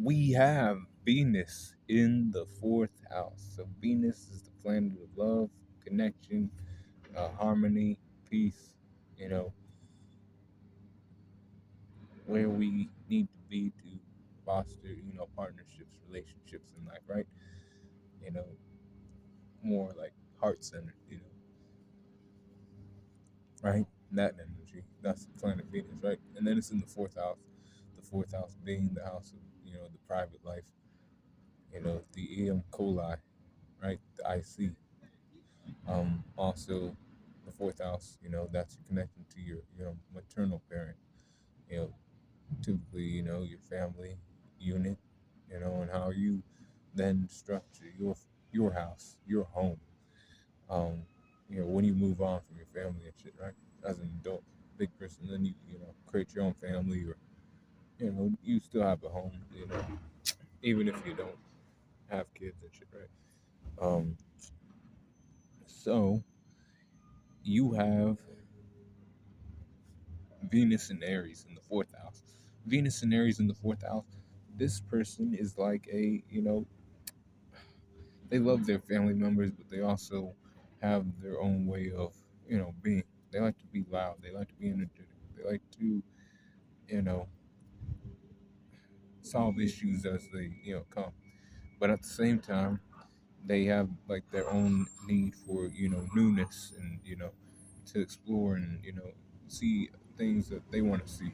we have Venus in the fourth house. So Venus is the planet of love, connection, harmony, peace. You know, where we need to be to foster, partnerships, relationships in life, right? You know, more like heart centered. Right? That energy. That's the planet Venus, right? And then it's in the fourth house. The fourth house being the house of, the private life, the Eum coli, right? The IC. Also, the fourth house, that's your connection to your maternal parent, you know, typically, your family unit, and how you then structure your house, your home. Um, when you move on from your family and shit, right? As an adult, big person, then you create your own family, or you still have a home, even if you don't have kids and shit, right? So you have Venus and Aries in the fourth house. Venus and Aries in the fourth house. This person is like they love their family members, but they also have their own way of, being. They like to be loud. They like to be energetic. They like to, you know, solve issues as they, come. But at the same time, they have like their own need for, newness and, to explore and, see things that they want to see.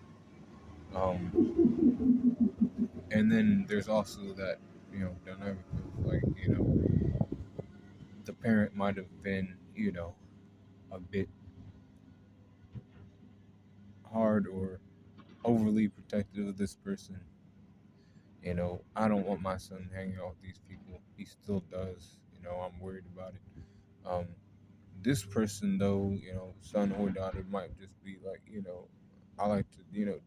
And then there's also that, dynamic of like, the parent might have been, a bit hard or overly protective of this person. I don't want my son hanging out with these people. He still does. I'm worried about it. Um, this person, though, son or daughter, might just be like, I like to,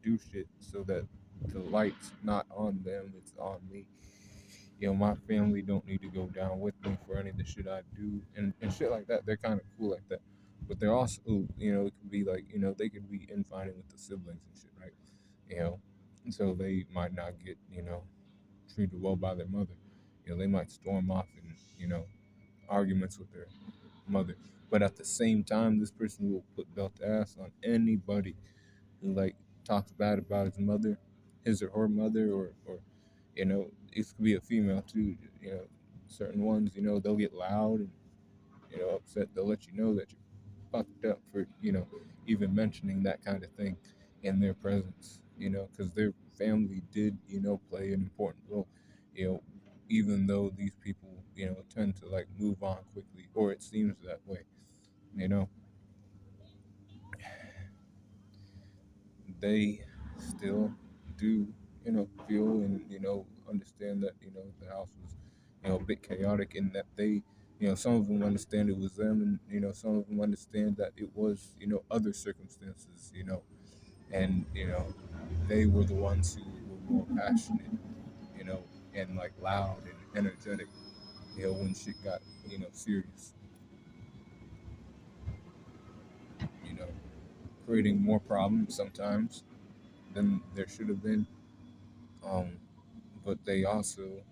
do shit so that the light's not on them, it's on me. My family don't need to go down with me for any of the shit I do and shit like that. They're kind of cool like that. But they're also, it could be like, they could be infighting with the siblings and shit, right? You know, so they might not get, treated well by their mother. They might storm off in, arguments with their mother. But at the same time, this person will put belt to ass on anybody who like talks bad about his mother, his or her mother, or it could be a female too. Certain ones, they'll get loud and upset. They'll let you know that you're fucked up for even mentioning that kind of thing in their presence. Because their family did play an important role. You know, even though these people tend to like move on quickly, or it seems that way. You know, they still do feel and understand that the house was a bit chaotic, and that they some of them understand it was them, and some of them understand that it was other circumstances, and they were the ones who were more passionate, you know and like loud and energetic, when shit got serious, you know creating more problems sometimes than there should have been. um but they also,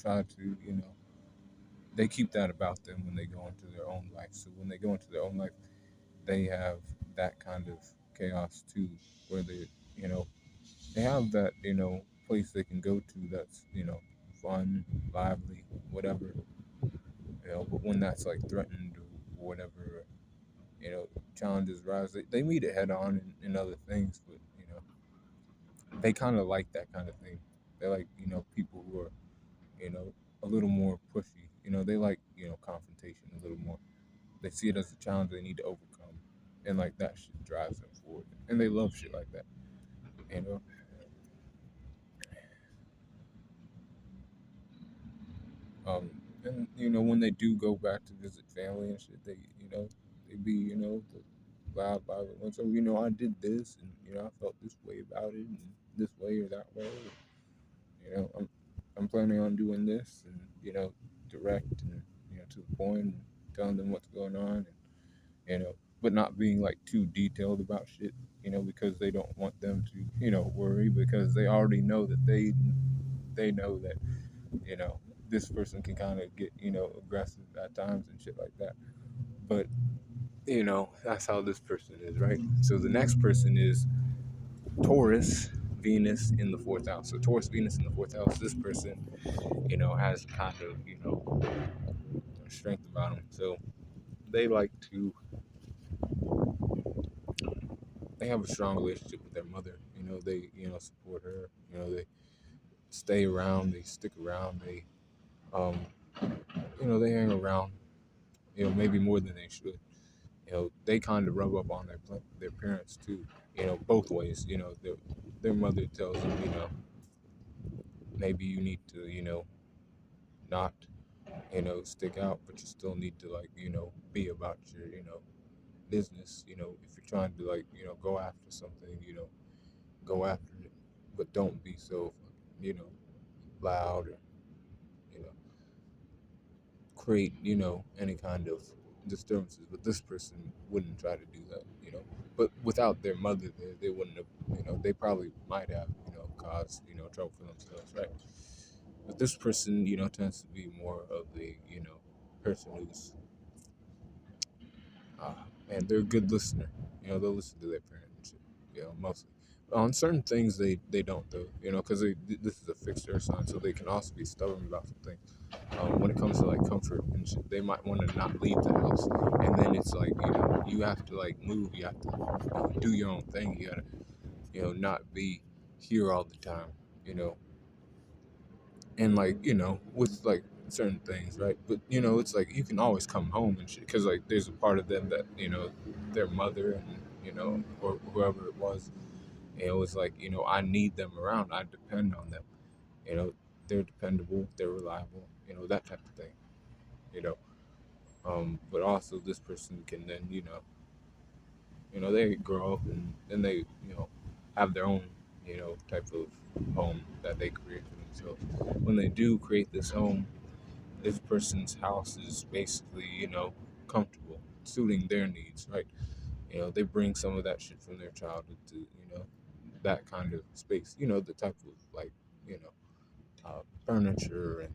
try to, they keep that about them when they go into their own life. So when they go into their own life, they have that kind of chaos too, where they, you know, they have that, place they can go to that's, fun, lively, whatever, but when that's like threatened or whatever, challenges rise, they meet it head on and other things, but, they kind of like that kind of thing. They like, people who are a little more pushy. They like, confrontation a little more. They see it as a challenge they need to overcome, and like that shit drives them forward. And they love shit like that. You know, um, and when they do go back to visit family and shit, they be the loud, violent ones. So I did this, and I felt this way about it, and this way or that way. I'm planning on doing this, and direct and to the point, and telling them what's going on, and but not being like too detailed about shit, because they don't want them to worry, because they already know that they they know that, you know, this person can kind of get, aggressive at times and shit like that. But, that's how this person is, right? So the next person is Taurus, Venus in the fourth house. So Taurus, Venus in the fourth house, this person, has kind of, strength about them. So they like to, they have a strong relationship with their mother. They, support her. They stay around, they stick around, um, they hang around, maybe more than they should. They kind of rub up on their parents too, both ways. Their mother tells them, maybe you need to, not, stick out, but you still need to, like, be about your, business. If you're trying to, like, go after something, go after it, but don't be so, you know, loud or, you know, create, any kind of disturbances. But this person wouldn't try to do that, But without their mother there, they wouldn't have, they probably might have, caused, trouble for themselves, right? But this person, tends to be more of the, person who's, uh, man, they're a good listener. They'll listen to their parents and shit, mostly. On certain things, they don't, though, because this is a fixed air sign, so they can also be stubborn about some things. When it comes to like comfort and shit, they might want to not leave the house, and then it's like you have to like move, you have to do your own thing. You gotta not be here all the time, you know, and like with like certain things, right? But it's like you can always come home and shit because like there's a part of them that their mother and or whoever it was, was like I need them around, I depend on them, you know, they're dependable, they're reliable, that type of thing, you know. But also this person can then, they grow up and then they, have their own, type of home that they create for themselves. When they do create this home, this person's house is basically, comfortable, suiting their needs, right? They bring some of that shit from their childhood to, that kind of space, the type of like, you know, furniture and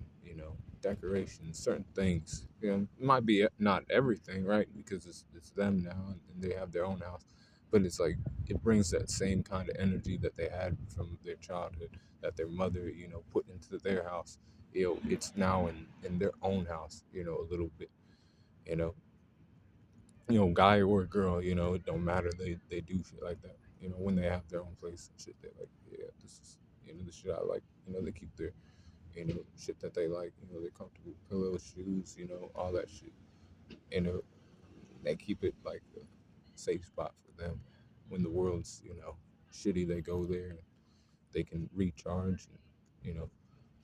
decorations, certain things. It might be not everything, right? Because it's them now and they have their own house, but it's like it brings that same kind of energy that they had from their childhood, that their mother put into their house. It's now in their own house, a little bit. You know, guy or girl, it don't matter. They do shit like that. When they have their own place and shit, they're like, yeah, this is the shit I like. They keep their shit that they like, they're comfortable pillows, shoes, all that shit. You know, they keep it like a safe spot for them. When the world's, shitty, they go there and they can recharge and,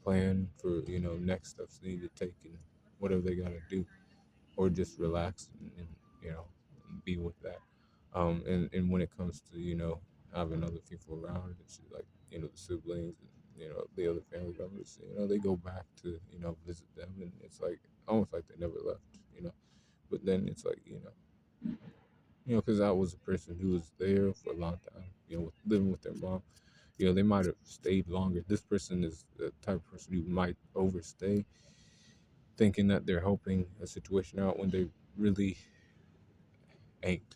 plan for, next steps they need to take and whatever they gotta do. Or just relax and be with that. And when it comes to, having other people around and shit, like, the siblings and, the other family members, they go back to, visit them and it's like almost like they never left, you know. But then it's like, because I was a person who was there for a long time, living with their mom. They might have stayed longer. This person is the type of person who might overstay, thinking that they're helping a situation out when they really ain't,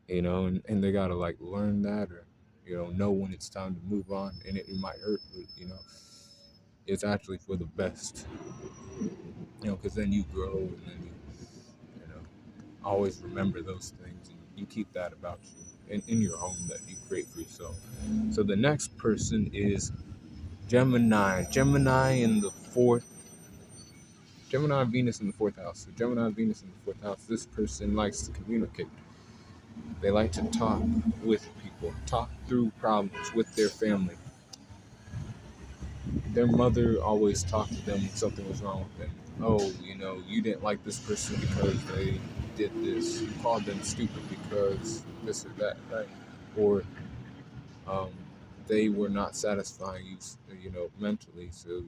and they gotta like learn that or, know when it's time to move on. And it might hurt, but it's actually for the best, because then you grow and then you know, always remember those things and you keep that about you in your home that you create for yourself. So the next person is Gemini in the fourth. Gemini Venus in the fourth house. So Gemini Venus in the fourth house. This person likes to communicate. They like to talk with people, talk through problems with their family. Their mother always talked to them when something was wrong with them. Oh, you didn't like this person because they did this. You called them stupid because this or that, right? Or um, they were not satisfying you, mentally, so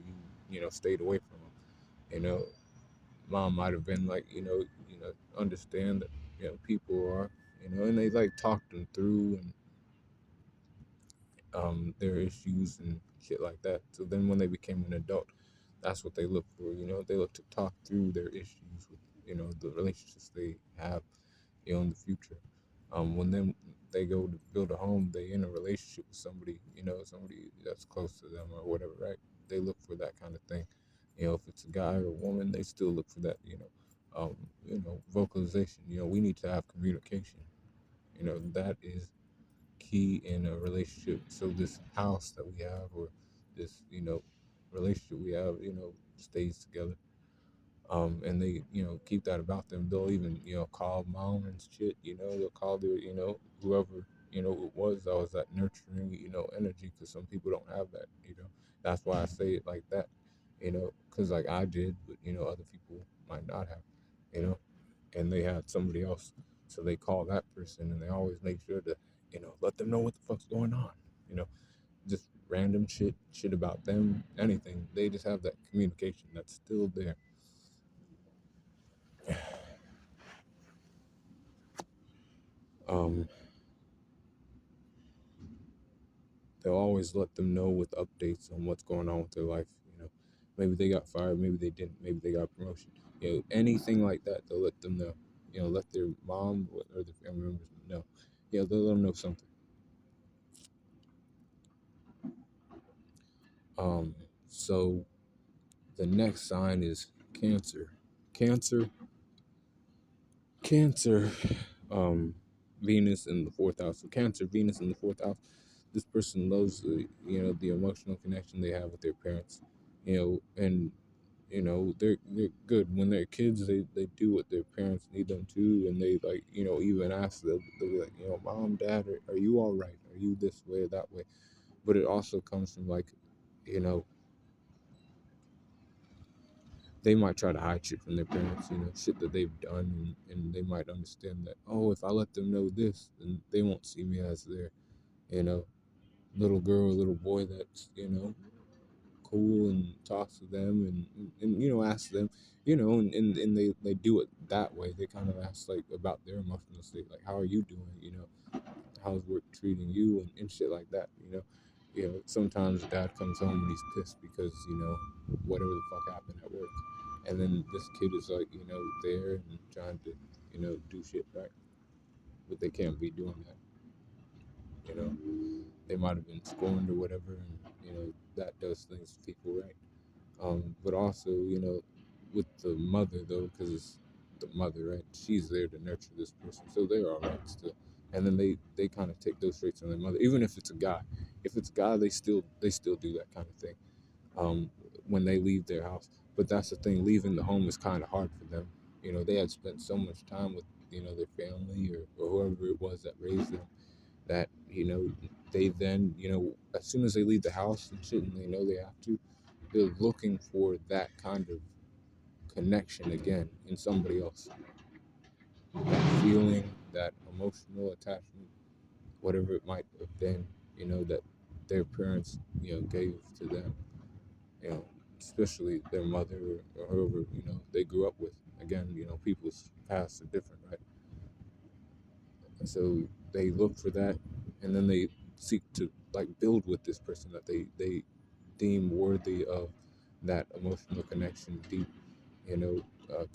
stayed away from them. Mom might have been like, understand that, people are, and they like talked them through, their issues and shit like that. So then when they became an adult, that's what they look for. They look to talk through their issues with the relationships they have in the future. When then they go to build a home, they in a relationship with somebody, somebody that's close to them or whatever, right? They look for that kind of thing. If it's a guy or a woman, they still look for that, vocalization. We need to have communication. That is key in a relationship. So this house that we have, or this, relationship we have, stays together. And they, keep that about them. They'll even, call mom and shit. They'll call their, whoever, it was that was that nurturing, energy. Because some people don't have that. That's why I say it like that. Because like I did, but other people might not have. You know, and they had somebody else, so they call that person, and they always make sure to, let them know what the fuck's going on. You know, just random shit about them, anything. They just have that communication that's still there. Um, they'll always let them know with updates on what's going on with their life. Maybe they got fired, maybe they didn't, maybe they got promotion. Anything like that, they'll let them know. Let their mom or their family members know. They'll let them know something. Um, so the next sign is Cancer. Cancer, Cancer, um, Venus in the fourth house. So Cancer, Venus in the fourth house. This person loves the emotional connection they have with their parents. And they're good when they're kids. They do what their parents need them to, and they like even ask them. They'll be like, mom, dad, are you all right? Are you this way or that way? But it also comes from like, you know they might try to hide shit from their parents, shit that they've done, and they might understand that, oh, if I let them know this, then they won't see me as their, you know, little girl, little boy that's, cool and talks to them and ask them, and they do it that way. They kind of ask like about their emotional state, like, how are you doing? How's work treating you and shit like that, sometimes dad comes home and he's pissed because, whatever the fuck happened at work. And then this kid is like, there and trying to, do shit right. But they can't be doing that, you know. They might have been scorned or whatever, and, that does things to people, right? But also, with the mother though, because it's the mother, right? She's there to nurture this person, so they're all right still. And then they kind of take those traits on their mother, even if it's a guy. If it's a guy, they still do that kind of thing. Um, when they leave their house, but that's the thing. Leaving the home is kind of hard for them. They had spent so much time with their family or whoever it was that raised them that they then as soon as they leave the house and shit and they know they have to, they're looking for that kind of connection again in somebody else. That feeling, that emotional attachment, whatever it might have been, that their parents, gave to them, you know, especially their mother or whoever, they grew up with. Again, people's paths are different, right? And so they look for that, and then they seek to like build with this person that they deem worthy of that emotional connection, deep,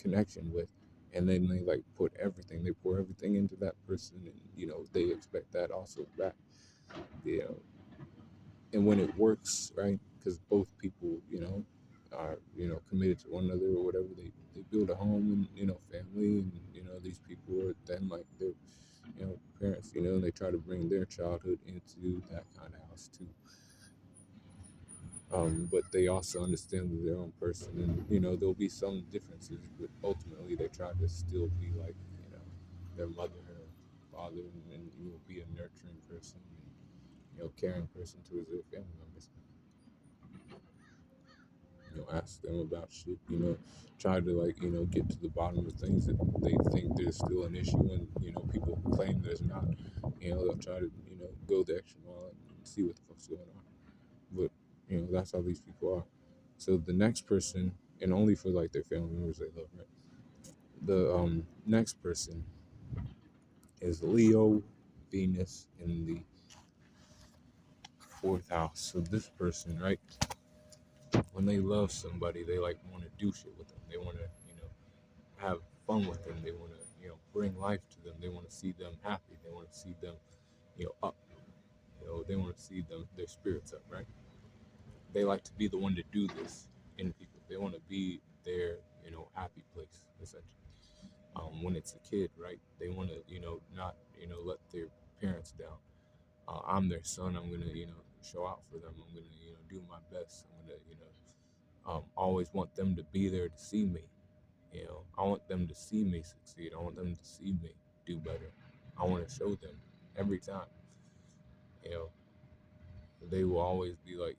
connection with. And then they like they pour everything into that person, and they expect that also back. You know, and when it works, right? Because both people, are committed to one another or whatever, they build a home and family, and these people are then like their parents, and they try to bring their childhood into that kind of house too. But they also understand that they're own person, and there'll be some differences, but ultimately they try to still be like their mother or father, and be a nurturing person and caring person towards their family members. Ask them about shit. Try to like get to the bottom of things that they think there's still an issue, and people claim there's not. They'll try to go the extra mile and see what the fuck's going on. But that's how these people are. So the next person, and only for like their family members they love, right? The next person is Leo, Venus in the fourth house. So this person, right, when they love somebody, they like want to do shit with them. They want to, have fun with them. They want to, bring life to them. They want to see them happy. They want to see them, up. They want to see them their spirits up, right? They like to be the one to do this in people. They want to be their, happy place essentially. When it's a kid, right? They want to, not, let their parents down. I'm their son. I'm gonna, show out for them. I'm gonna, do my best. I'm gonna, always want them to be there to see me. I want them to see me succeed. I want them to see me do better. I want to show them every time. You know, they will always be like,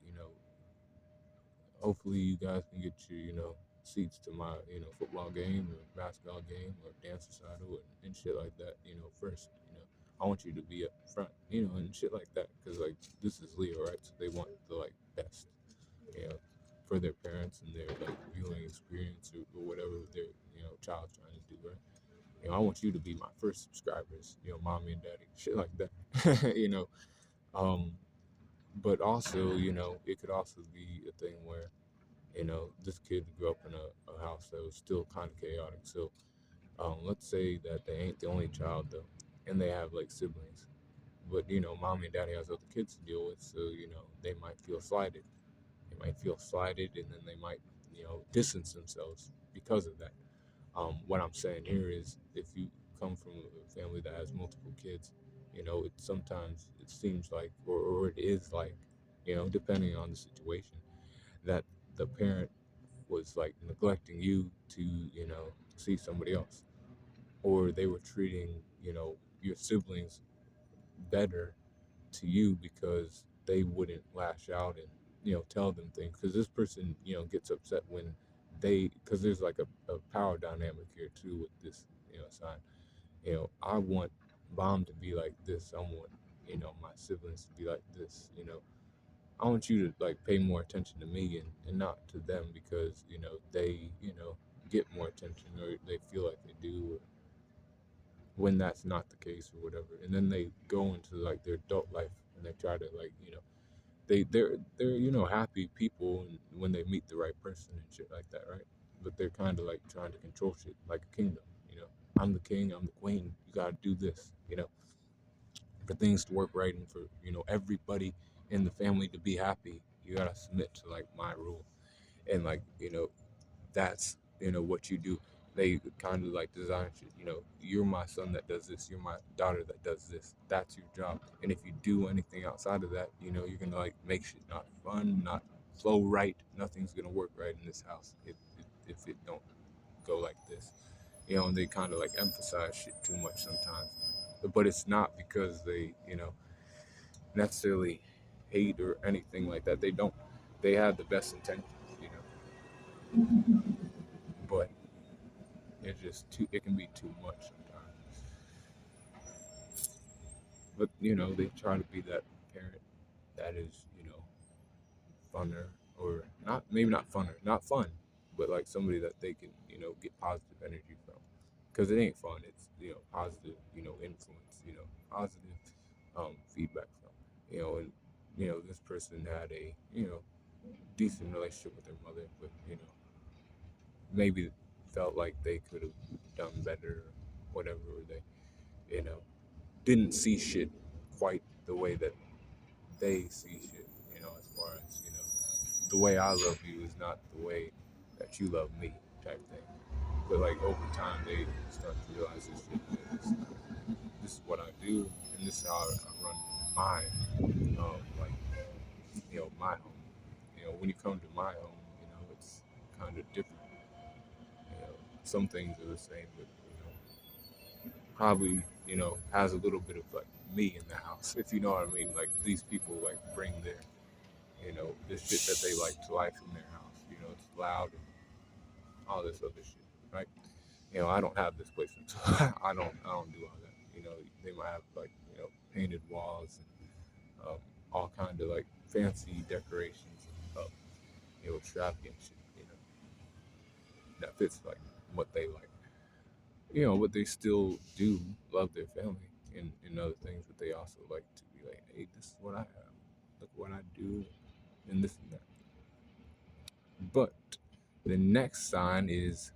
hopefully you guys can get your, seats to my, football game or basketball game or dance recital and shit like that, first. I want you to be up front, and shit like that. Because, like, this is Leo, right? So they want the, like, best, you know, for their parents and their, like, viewing experience or whatever their, child's trying to do, right? I want you to be my first subscribers, mommy and daddy, shit like that, Um, but also, it could also be a thing where, this kid grew up in a house that was still kind of chaotic. So, let's say that they ain't the only child though, and they have like siblings, but mommy and daddy has other kids to deal with, so they might feel slighted. They might feel slighted, and then they might, distance themselves because of that. What I'm saying here is, if you come from a family that has multiple kids, it sometimes it seems like, or it is like, depending on the situation, that the parent was like neglecting you to, see somebody else, or they were treating, your siblings better to you because they wouldn't lash out and, tell them things. Because this person, gets upset when because there's like a power dynamic here too with this, sign. I want Bomb to be like this. I want, my siblings to be like this. I want you to like pay more attention to me and not to them because, they, get more attention or they feel like they do, or when that's not the case or whatever. And then they go into like their adult life and they try to like, they're happy people when they meet the right person and shit like that, right? But they're kind of like trying to control shit like a kingdom. I'm the king, I'm the queen, you gotta do this, for things to work right and for, everybody in the family to be happy, you gotta submit to like my rule. And like, that's, what you do. They kind of like design shit, you're my son that does this, you're my daughter that does this, that's your job. And if you do anything outside of that, you're gonna like make shit not fun, not flow right. Nothing's gonna work right in this house if it don't go like this. And they kind of like emphasize shit too much sometimes, but it's not because they, necessarily hate or anything like that. They don't. They have the best intentions, but it's just too. It can be too much sometimes. But they try to be that parent that is, funner, or not. Maybe not funner, not fun, but like somebody that they can, get positive energy from. Because it ain't fun. It's, positive, influence. Positive feedback from. And this person had a, decent relationship with their mother, but maybe felt like they could have done better, or whatever, or they, you know, didn't see shit quite the way that they see shit, as far as, the way I love you is not the way that you love me, type thing. But like over time, they start to realize this shit. This is what I do, and this is how I run my, like, my home. When you come to my home, it's kind of different. Some things are the same, but probably has a little bit of like me in the house, if you know what I mean. Like these people like bring their the shit that they like to life in their house. It's loud and all this other shit, right? I don't have this place until I don't do all that. They might have like painted walls and all kind of like fancy decorations of extravagant shit. That fits like what they like. But they still do love their family and other things, but they also like to be like, hey, this is what I have. look what I do, and this and that. But the next sign is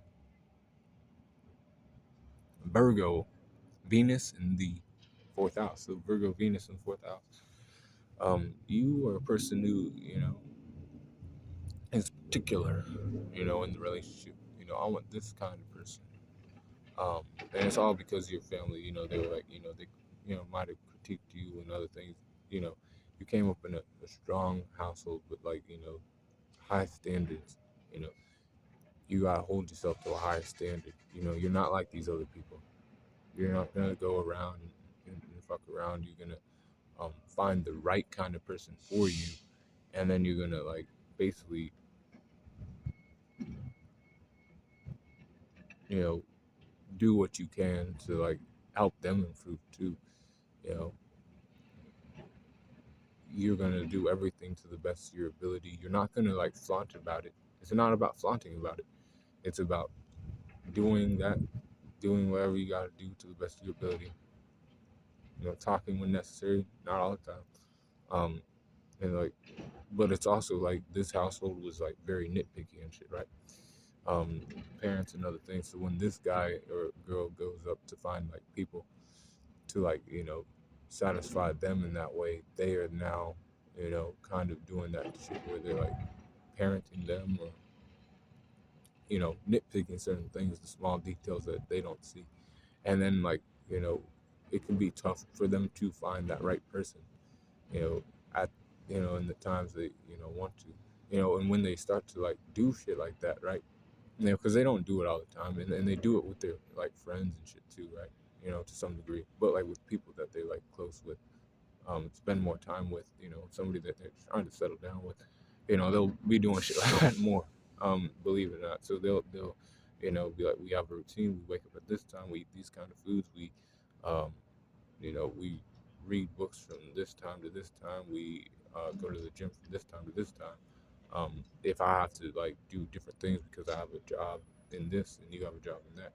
Virgo, Venus in the fourth house. So Virgo, Venus in the fourth house. You are a person who, is particular, in the relationship. I want this kind of person. And it's all because of your family. They were like, they, might have critiqued you and other things. You know, you came up in a strong household with like, high standards. You know, you gotta hold yourself to a higher standard. You're not like these other people. You're not gonna go around and fuck around. You're gonna find the right kind of person for you, and then you're gonna like basically, you know, do what you can to like help them improve too. You know, you're gonna do everything to the best of your ability. You're not gonna like flaunt about it. It's not about flaunting about it. It's about doing that, doing whatever you gotta do to the best of your ability. Talking when necessary, not all the time. Um, and like, but it's also like this household was like very nitpicky and shit, right? Um, Parents and other things. So when this guy or girl goes up to find like people to like satisfy them in that way, they are now kind of doing that shit where they're like parenting them or nitpicking certain things, the small details that they don't see, and then like you know it can be tough for them to find that right person you know at in the times they want to and when they start to like do shit like that, right? Because they don't do it all the time, and they do it with their like friends and shit too, right? To some degree, but like with people that they like close with, spend more time with, somebody that they're trying to settle down with, they'll be doing shit like that more, believe it or not. So they'll, be like, we have a routine. We wake up at this time. We eat these kind of foods. Um, we read books from this time to this time. We go to the gym from this time to this time. If I have to like do different things because I have a job in this and you have a job in that,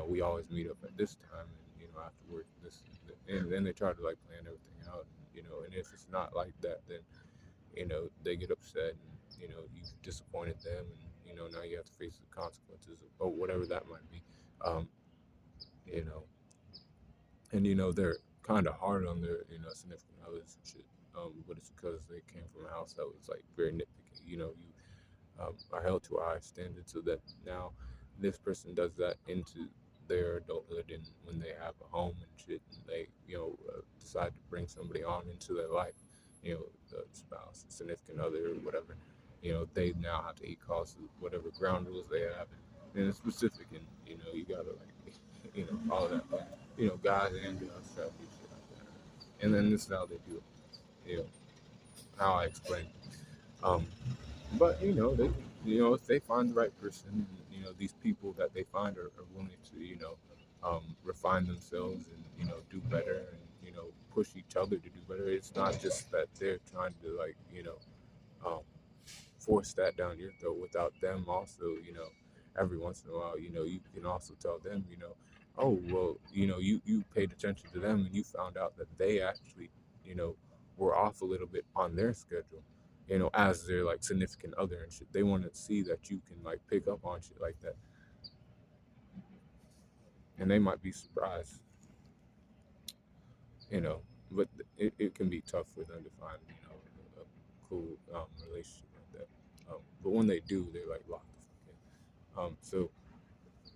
we always meet up at this time and after work this and then they try to like plan everything out, and if it's not like that, then they get upset and you disappointed them and now you have to face the consequences of whatever that might be. Um, you know, and they're kind of hard on their significant others and shit. But it's because they came from a house that was like very nitpicky. You are held to a high standard, so that now this person does that into their adulthood and when they have a home and shit, and they decide to bring somebody on into their life, the spouse, significant other, or whatever. They now have to eat costs of whatever ground rules they have, and it's specific, and you gotta like all of that. But, guys and girls try to do shit like that, and then this is how they do it. How I explain. Um, but they, if they find the right person, these people that they find are willing to, refine themselves and do better and push each other to do better. It's not just that they're trying to like um, force that down your throat without them also, every once in a while, you can also tell them, oh well, you paid attention to them and you found out that they actually, you know, were off a little bit on their schedule, as their like significant other and shit. They want to see that you can like pick up on shit like that, and they might be surprised, you know. But it can be tough for them to find, a cool relationship like that. But when they do, they're like locked the fuck in. So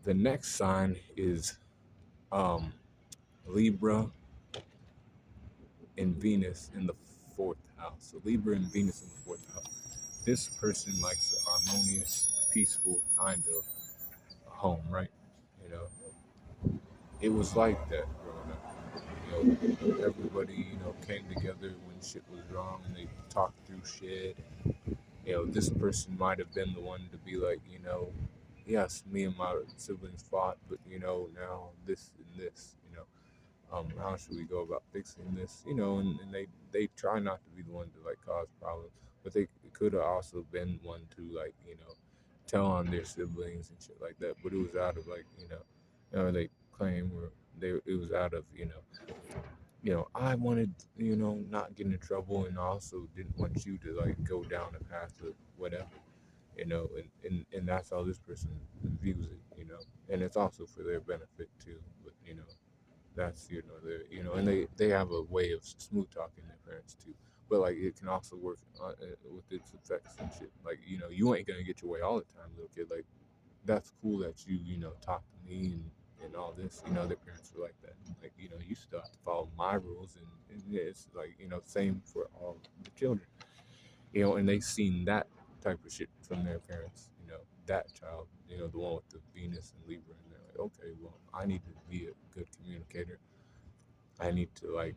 the next sign is um, Libra and Venus in the fourth house. So Libra and Venus in the fourth house. This person likes a harmonious, peaceful kind of home, right? You know, it was like that growing up. Everybody, came together when shit was wrong and they talked through shit. This person might have been the one to be like, yes, me and my siblings fought, but now this and this, how should we go about fixing this? And they try not to be the one to like cause problems, but they could have also been one to like tell on their siblings and shit like that. But it was out of like they claim or they it was out of I wanted, not get in trouble, and I also didn't want you to like go down a path of whatever, and that's how this person views it. And it's also for their benefit too. But that's and they have a way of smooth talking their parents too. But like it can also work with its effects and shit. Like you ain't gonna get your way all the time, little kid. Like that's cool that you talk to me and all this. Their parents were like that. Like you still have to follow my rules, and yeah, it's like same for all the children. And they seen that type of shit from their parents. That child, the one with the Venus and Libra, and they're like, okay, well, I need to be a good communicator. I need to like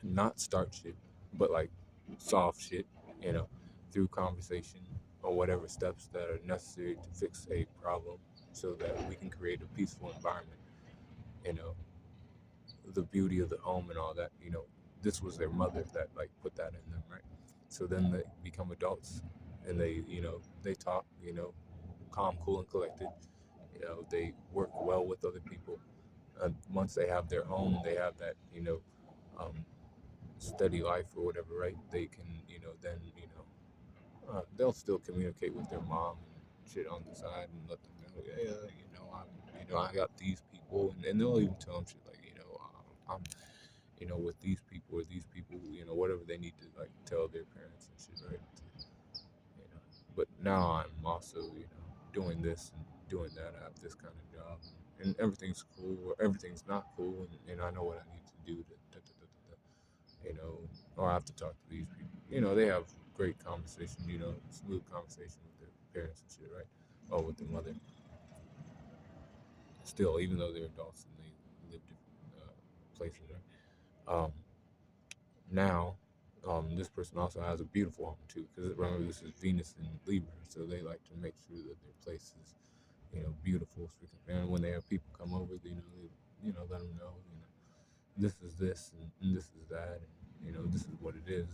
not start shit, but like solve shit, you know, through conversation or whatever steps that are necessary to fix a problem so that we can create a peaceful environment. You know, the beauty of the home and all that, this was their mother that like put that in them, right? So then they become adults and they talk, calm, cool, and collected. They work well with other people. Once they have their home, they have that, um, steady life or whatever, right? They can, then, they'll still communicate with their mom and shit on the side and let them know, yeah, I got these people, and they'll even tell them shit like, I'm, with these people or these people, whatever they need to like tell their parents and shit, right? You know, but now I'm also, doing this and doing that. I have this kind of job, and everything's cool or everything's not cool, and I know what I need to do to, or I have to talk to these people. They have great conversation, smooth conversation with their parents and shit, right? Or with their mother. Still, even though they're adults and they live different places, right? Now, this person also has a beautiful home too, because remember this is Venus and Libra, so they like to make sure that their place is, beautiful. And when they have people come over, let them know, this is this and this is that, and this is what it is,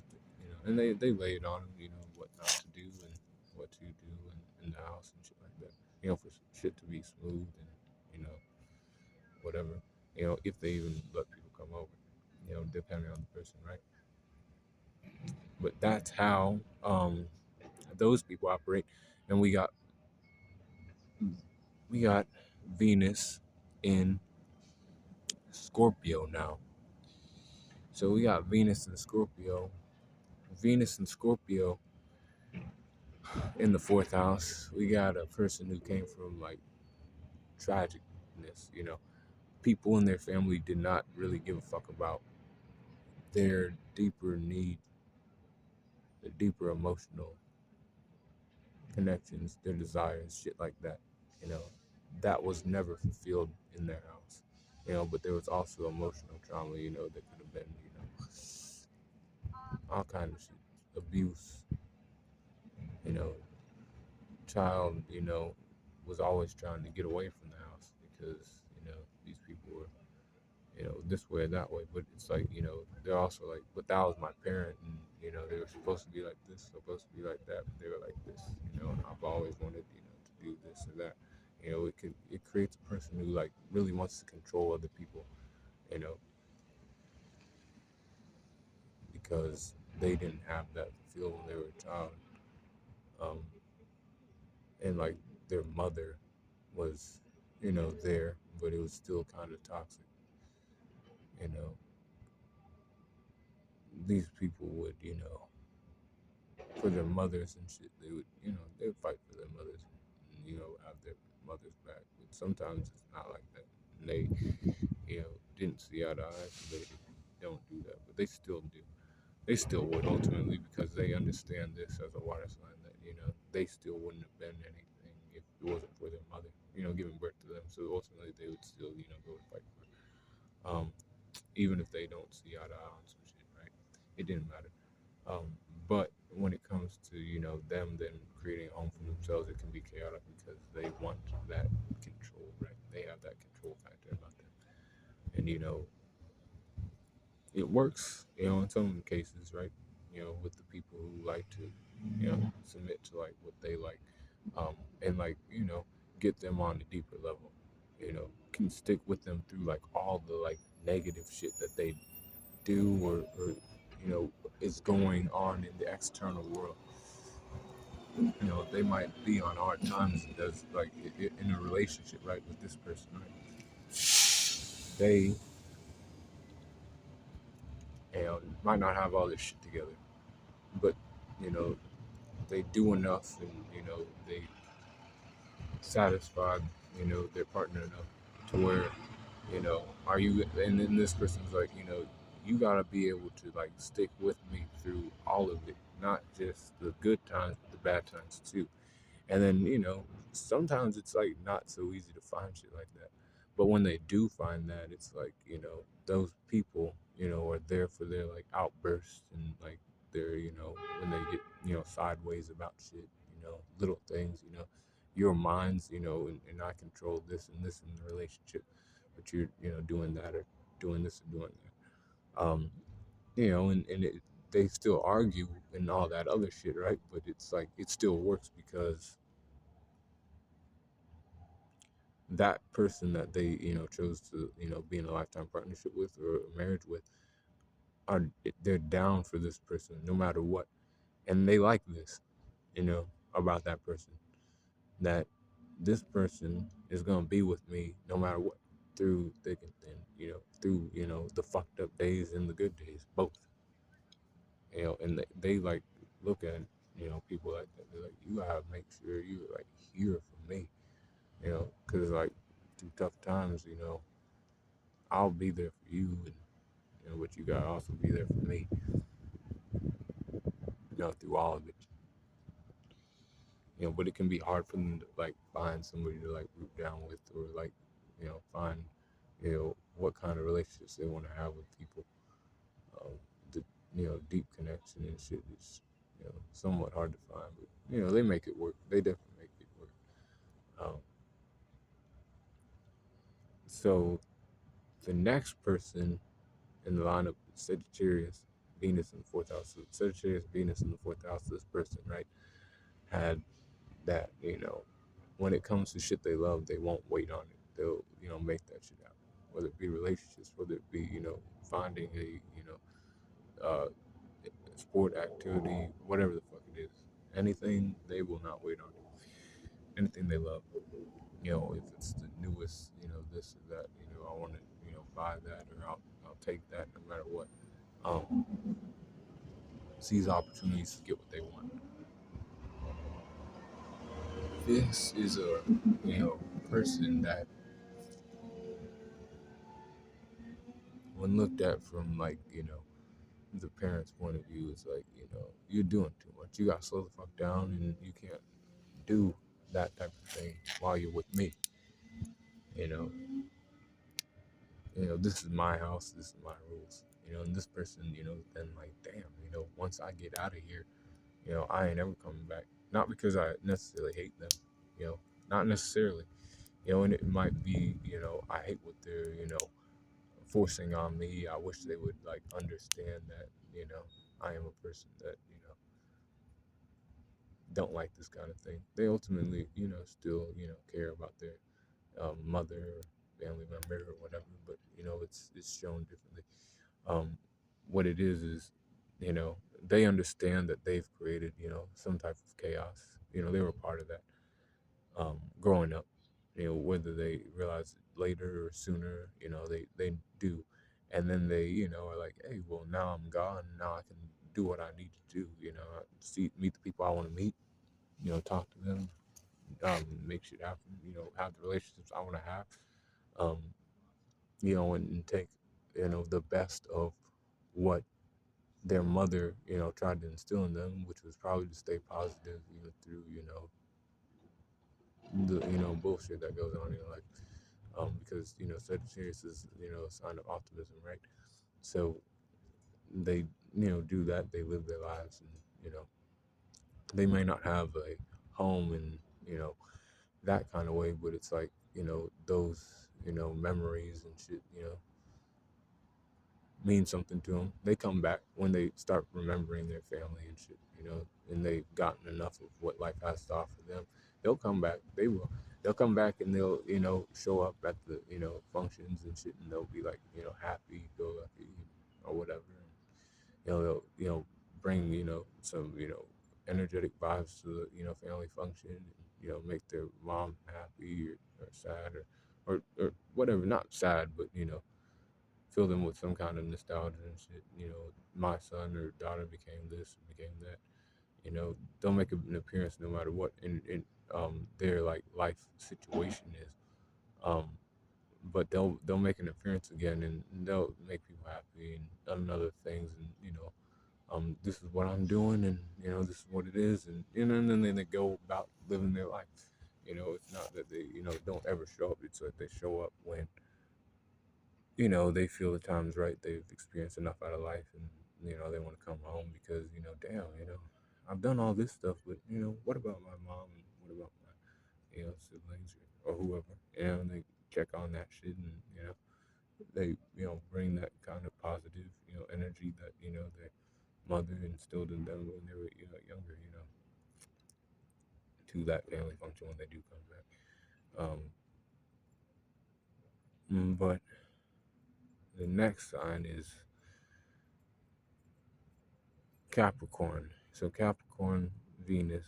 and they lay it on them, what not to do and what to do in the house and shit like that, for shit to be smooth and whatever, if they even let people come over, depending on the person, right? But that's how those people operate, and we got Venus in Scorpio now. So we got Venus in Scorpio. Venus in Scorpio in the fourth house. We got a person who came from like tragicness. People in their family did not really give a fuck about their deeper need, the deeper emotional connections, their desires, shit like that. You know, that was never fulfilled in their house. But there was also emotional trauma. That could have been, all kinds of shit, abuse. You know, child, was always trying to get away from the house because these people were this way or that way. But it's like, they're also like, but that was my parent, and they were supposed to be like this, supposed to be like that, but they were like this, and I've always wanted, to do this or that. It creates a person who like really wants to control other people, you know, because they didn't have that feel when they were a child. Um, and like their mother was, there, but it was still kind of toxic. You know, these people would, for their mothers and shit. They would fight for their mothers, and, have their mothers back. But sometimes it's not like that. And they, didn't see eye to eye, so they don't do that. But they still do. They still would ultimately because they understand this as a water sign that they still wouldn't have been anything if it wasn't for their mother, giving birth to them. So ultimately they would still, go and fight for it. Even if they don't see eye to eye on some shit, right? It didn't matter. But when it comes to them then creating a home for themselves, it can be chaotic because they want that control, right? They have that control factor about them, and it works, in some cases, right? With the people who like to, submit to like what they like, and like get them on a deeper level, can stick with them through like all the like negative shit that they do or is going on in the external world. They might be on hard times as like in a relationship, right, with this person, right? They might not have all this shit together, but you know they do enough, and they satisfy their partner enough to where are you, and then this person's like, you gotta be able to like stick with me through all of it, not just the good times but the bad times too. And then sometimes it's like not so easy to find shit like that, but when they do find that, it's like those people are there for their like outbursts, and like their when they get sideways about shit, little things, your minds, and I control this and this in the relationship, but you're doing that or doing this and doing that. And they still argue and all that other shit, right? But it's like it still works because that person that they chose to be in a lifetime partnership with or a marriage with, are they're down for this person no matter what, and they like this about that person, that this person is gonna be with me no matter what, through thick and thin, through the fucked up days and the good days, both. And they like look at people like that. They're like, you gotta make sure you're like here for me, because like through tough times, I'll be there for you, and but you gotta also be there for me, through all of it. But it can be hard for them to like find somebody to like root down with, or like find what kind of relationships they want to have with people. The deep connection and shit is somewhat hard to find, but they make it work. They definitely make it work. Um, so the next person in the lineup is Sagittarius, Venus in the fourth house. So Sagittarius, Venus in the fourth house. This person, right, had that when it comes to shit they love, they won't wait on it. They'll make that shit happen. Whether it be relationships, whether it be finding a uh, sport activity, whatever the fuck it is, anything, they will not wait on it. Anything they love, if it's the newest, this or that, I want to buy that, or I'll take that no matter what. Um, Seize opportunities to get what they want. This is a person that, when looked at from like the parents' point of view, is like you're doing too much. You got to slow the fuck down, and you can't do that type of thing while you're with me. You know, this is my house. This is my rules. And this person, then like, damn, once I get out of here, I ain't ever coming back. Not because I necessarily hate them, not necessarily. And it might be, I hate what they're, forcing on me. I wish they would like understand that, I am a person that, don't like this kind of thing. They ultimately, still, care about their mother or family member or whatever, but it's shown differently. Um, what it is, they understand that they've created, some type of chaos. They were part of that growing up. Whether they realize it later or sooner, they do, and then they, are like, hey, well, now I'm gone. Now I can do what I need to do. Meet the people I want to meet. Talk to them, make shit happen. Have the relationships I want to have. Um, and take the best of what their mother tried to instill in them, which was probably to stay positive even through the bullshit that goes on in your life. Because Sagittarius is a sign of optimism, right? So they do that. They live their lives, and they may not have a home and that kind of way, but it's like those memories and shit mean something to them. They come back when they start remembering their family and shit, and they've gotten enough of what life has to offer them, they'll come back. They will. They'll come back and they'll, show up at the, functions and shit, and they'll be like, happy, go lucky, or whatever. And, they'll, bring, some, energetic vibes to the, family function, and, make their mom happy or sad or whatever. Not sad, but, fill them with some kind of nostalgia and shit. My son or daughter became this, became that. They'll make an appearance no matter what their like life situation is. Um, but they'll make an appearance again, and they'll make people happy and other things, and this is what I'm doing, and this is what it is, and and then they go about living their life. It's not that they don't ever show up. It's that they show up when they feel the time's right. They've experienced enough out of life, and they want to come home because damn, I've done all this stuff, but what about my mom and what about my siblings or whoever? And they check on that shit, and they bring that kind of positive energy that their mother instilled in them when they were younger, to that family function when they do come back. But the next sign is Capricorn. So Capricorn, Venus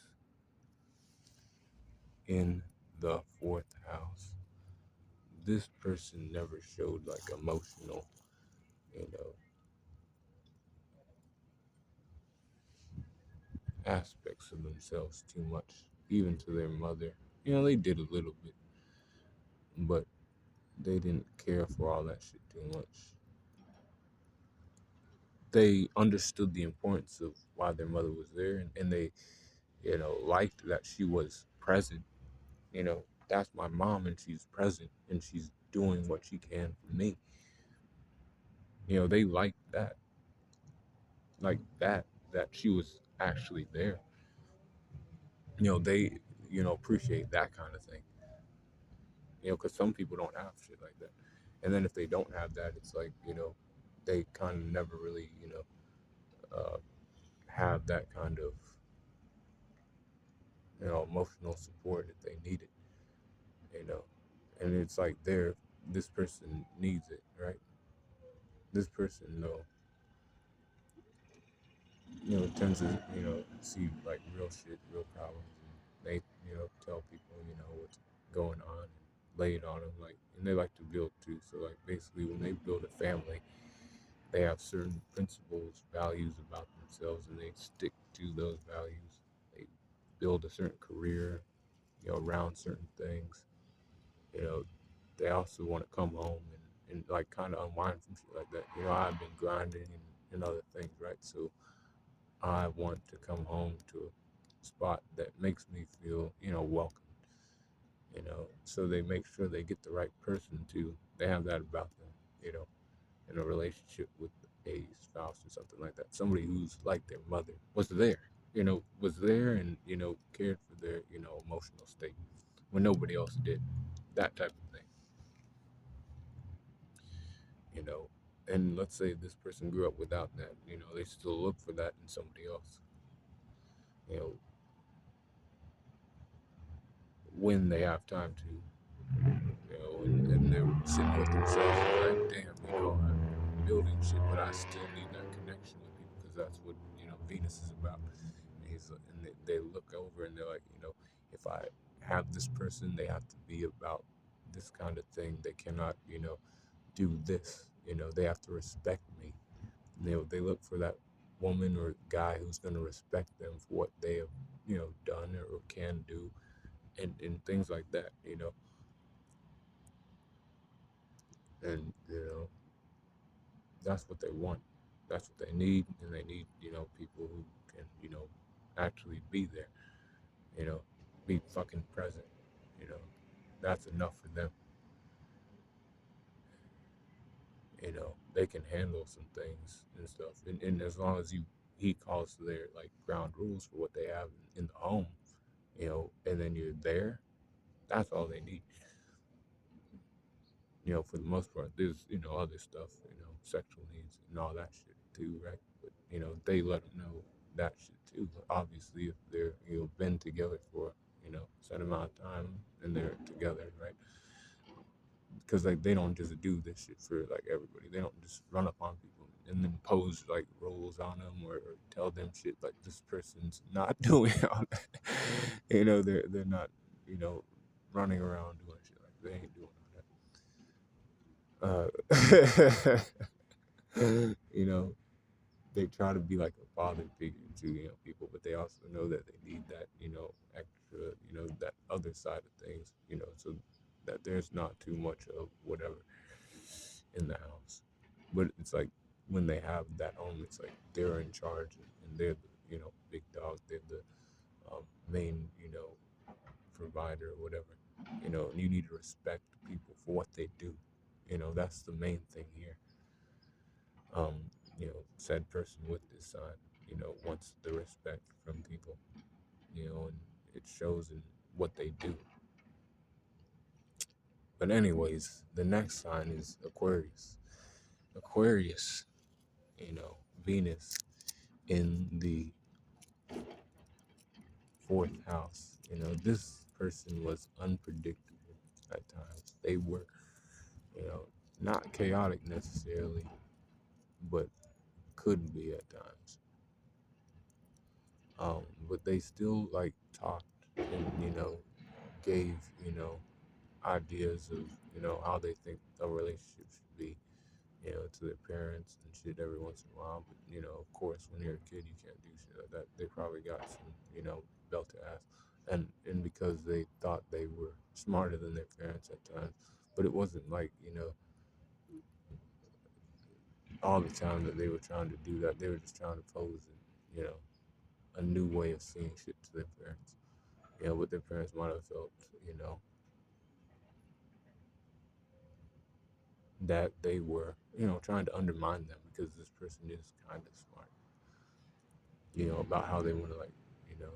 in the fourth house. This person never showed like emotional, you know, aspects of themselves too much, even to their mother. They did a little bit, but they didn't care for all that shit too much. They understood the importance of why their mother was there, and they, liked that she was present. That's my mom, and she's present, and she's doing what she can for me. They liked that, like that she was actually there. They, appreciate that kind of thing. Because some people don't have shit like that, and then if they don't have that, it's like they kind of never really, have that kind of emotional support if they need it. you know and it's like this person needs it, right? This person tends to see like real shit, real problems, and they tell people what's going on and lay it on them, like, and they like to build too. So like basically when they build a family, they have certain principles, values about themselves, and they stick to those values. They build a certain career around certain things. you know they also want to come home and like kind of unwind from shit like that. I've been grinding and other things, right? So I want to come home to a spot that makes me feel, welcome. So they make sure they get the right person too. They have that about them, you know, in a relationship with a spouse or something like that. Somebody who's like their mother was there and, cared for their, emotional state when nobody else did. That type of thing, you know. And let's say this person grew up without that, they still look for that in somebody else. You know, when they have time to, and they're sitting with themselves and they're like, damn, I'm building shit, but I still need that connection with people because that's what, Venus is about. And they look over and they're like, if I have this person, they have to be about this kind of thing. They cannot, do this. They have to respect me. They look for that woman or guy who's going to respect them for what they have, done or can do, and things like that, and that's what they want. That's what they need, and they need people who can actually be there. You know, be fucking present. You know, that's enough for them. They can handle some things and stuff, and as long as he calls to their like ground rules for what they have in the home, and then you're there. That's all they need. For the most part. There's, other stuff, sexual needs and all that shit too, right? But, they let them know that shit too. Obviously, if they're, been together for, set amount of time and they're together, right? Because like they don't just do this shit for like everybody. They don't just run up on people and then pose like roles on them or tell them shit like this person's not doing all that. They're not, running around doing shit like they ain't doing all that. You know, they try to be like a father figure to people, but they also know that they need that extra that other side of things, so that there's not too much of whatever in the house. But it's like when they have that home, it's like they're in charge and they're the big dog. They're the main provider or whatever. And you need to respect people for what they do. That's the main thing here. um, said person with this sign, wants the respect from people, and it shows in what they do. But anyways, the next sign is Aquarius. Aquarius, Venus in the fourth house. This person was unpredictable at times. They were, not chaotic necessarily, but could be at times. But they still like talked and gave ideas of how they think a relationship should be, to their parents and shit every once in a while. But of course, when you're a kid, you can't do shit like that. They probably got some belted ass, and because they thought they were smarter than their parents at times, but it wasn't like all the time that they were trying to do that. They were just trying to pose a new way of seeing shit to their parents. What their parents might have felt, that they were, trying to undermine them because this person is kind of smart, about how they want to, like, you know,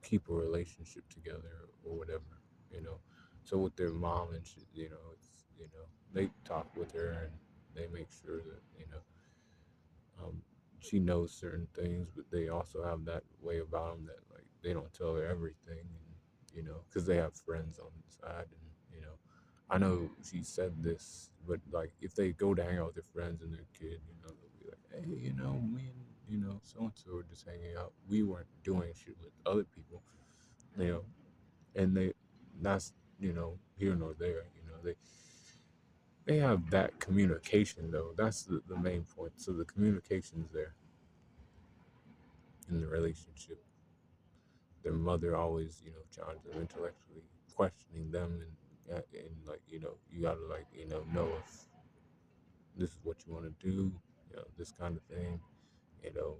keep a relationship together or whatever, you know. So with their mom and shit, it's, they talk with her and they make sure that, she knows certain things, but they also have that way about them that, like, they don't tell her everything, and, because they have friends on the side, and, I know she said this, but like if they go to hang out with their friends and their kid, they'll be like, hey, me and so and so were just hanging out. We weren't doing shit with other people, you know, and that's here nor there. They have that communication though. That's the main point. So the communication's there in the relationship. Their mother always challenge them intellectually, questioning them, and like you gotta like know if this is what you want to do, this kind of thing, you know,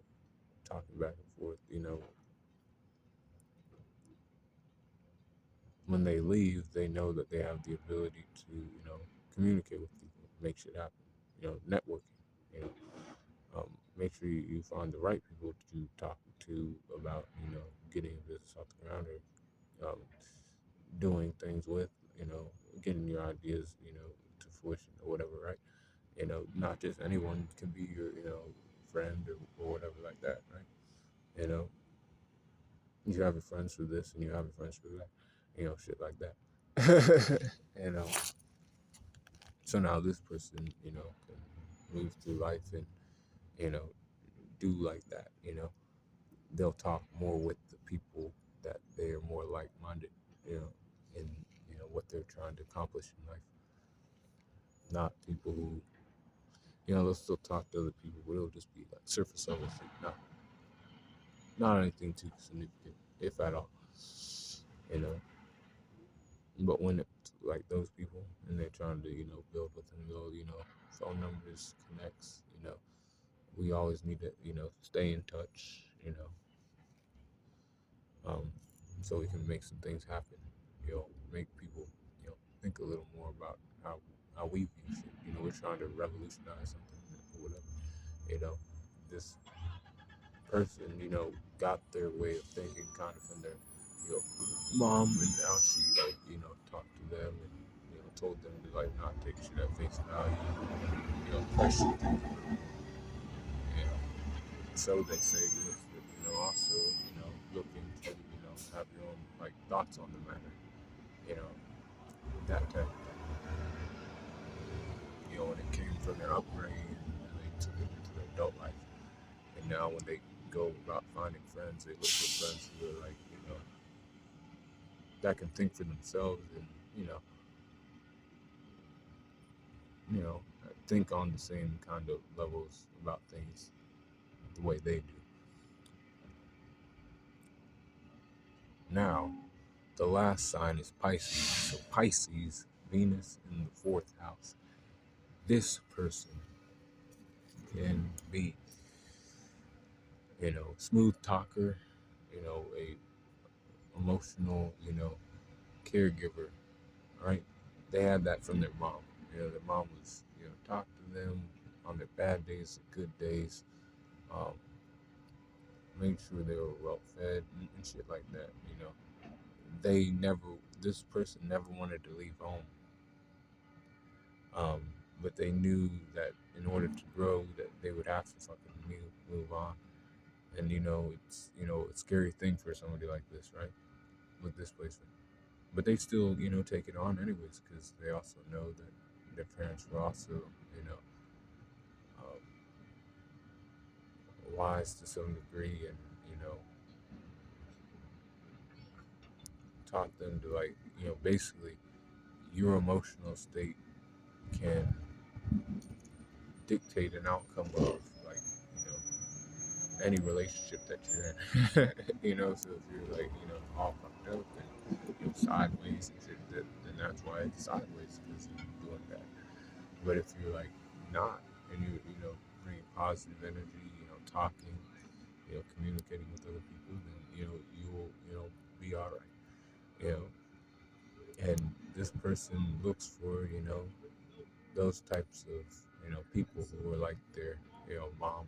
talking back and forth, when they leave, they know that they have the ability to, communicate with people, make shit happen, networking, make sure you find the right people to talk to about, getting a business off the ground or doing things with, getting your ideas, to fruition or whatever, right? Not just anyone can be your, friend or whatever like that, right? You know, you have your friends for this and you have your friends for that, shit like that. So now this person, can move through life and, you know, do like that, they'll talk more with the people that they're more like-minded, in, what they're trying to accomplish in life. Not people who, they'll still talk to other people, but it'll just be like surface level shit, not anything too significant, if at all, you know. But when it's like those people and they're trying to, build with them, phone numbers, connects, we always need to, stay in touch, um, so we can make some things happen, make people, think a little more about how we view shit. We're trying to revolutionize something or whatever, you know. This person, got their way of thinking kind of from their, mom, and now she like, talked to them and, told them to like not take shit at face value, question things a little more. So they say this, but also, look into, thoughts on the matter. You know, that type of thing. You know, when it came from their upbringing and they took it into their adult life. And now when they go about finding friends, they look for friends who are like, that can think for themselves and, you know, you know, think on the same kind of levels about things the way they do. Now, the last sign is Pisces. So Pisces, Venus in the fourth house. This person can be, smooth talker, a emotional, caregiver, right? They had that from their mom. Their mom was, talk to them on their bad days, good days, um, make sure they were well fed and shit like that. They never, this person never wanted to leave home. But they knew that in order to grow, that they would have to fucking move on. And it's a scary thing for somebody like this, right? With displacement. But they still, take it on anyways, because they also know that their parents were also, um, wise to some degree, and taught them to, like, basically your emotional state can dictate an outcome of, like, any relationship that you're in. So if you're, like, all fucked up and sideways and shit, then that's why it's sideways, because you're doing that. But if you're, like, not, and you bringing positive energy, talking, communicating with other people, then you will be all right. And this person looks for those types of people who are like their mom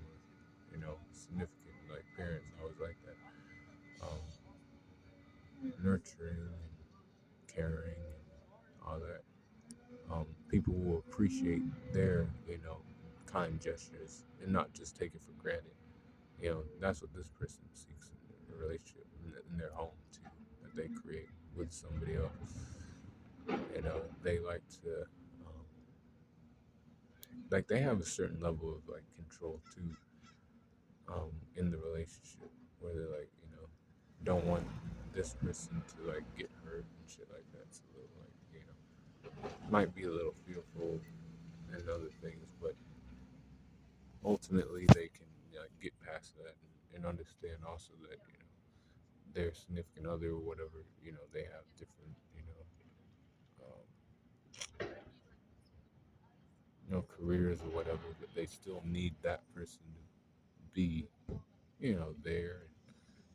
or significant, like, parents, always like that, nurturing and caring and all that. People will appreciate their kind gestures and not just take it for granted. That's what this person seeks in a relationship, in their home too, that they create with somebody else. They like to, like, they have a certain level of, like, control too, in the relationship, where they're like, don't want this person to, like, get hurt and shit like that. So they're like, might be a little fearful and other things, but ultimately they can, get past that, and understand also that their significant other or whatever, they have different, careers or whatever, but they still need that person to be, there,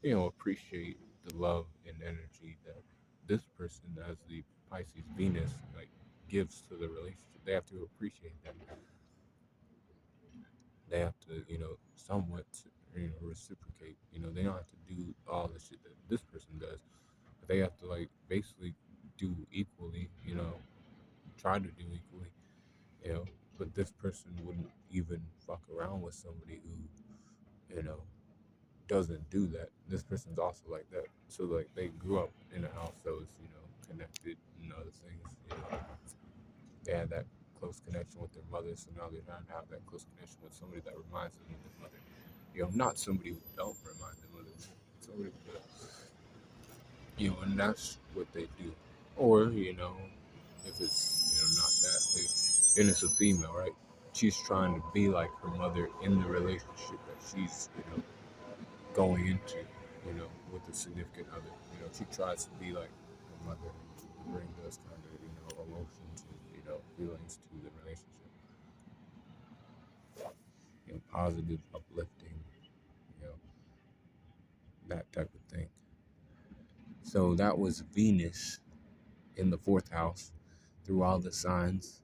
and appreciate the love and energy that this person, as the Pisces Venus, like, gives to the relationship. They have to appreciate that. They have to, somewhat, reciprocate. They don't have to do all the shit that this person does, but they have to, like, basically do equally. Try to do equally. You know, but this person wouldn't even fuck around with somebody who, doesn't do that. This person's also like that. So, like, they grew up in a house that was, connected and other things. They had that close connection with their mother, so now they're trying to have that close connection with somebody that reminds them of their mother. Not somebody who don't remind them of their mother, somebody who does. And that's what they do. Or, if it's, not that, and it's a female, right? She's trying to be like her mother in the relationship that she's, going into, with a significant other. She tries to be like her mother, to bring those kind of, emotions and, feelings to the relationship. Positive, uplifting, you know, that type of thing. So that was Venus in the fourth house through all the signs.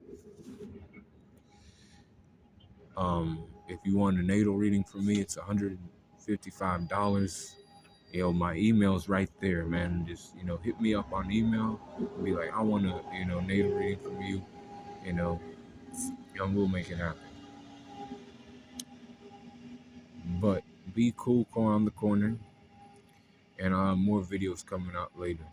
If you want a natal reading from me, it's $155. My email's right there, man. Just, hit me up on email. Be like, I want a, natal reading from you, and we'll make it happen. But be cool, on the corner, and more videos coming out later.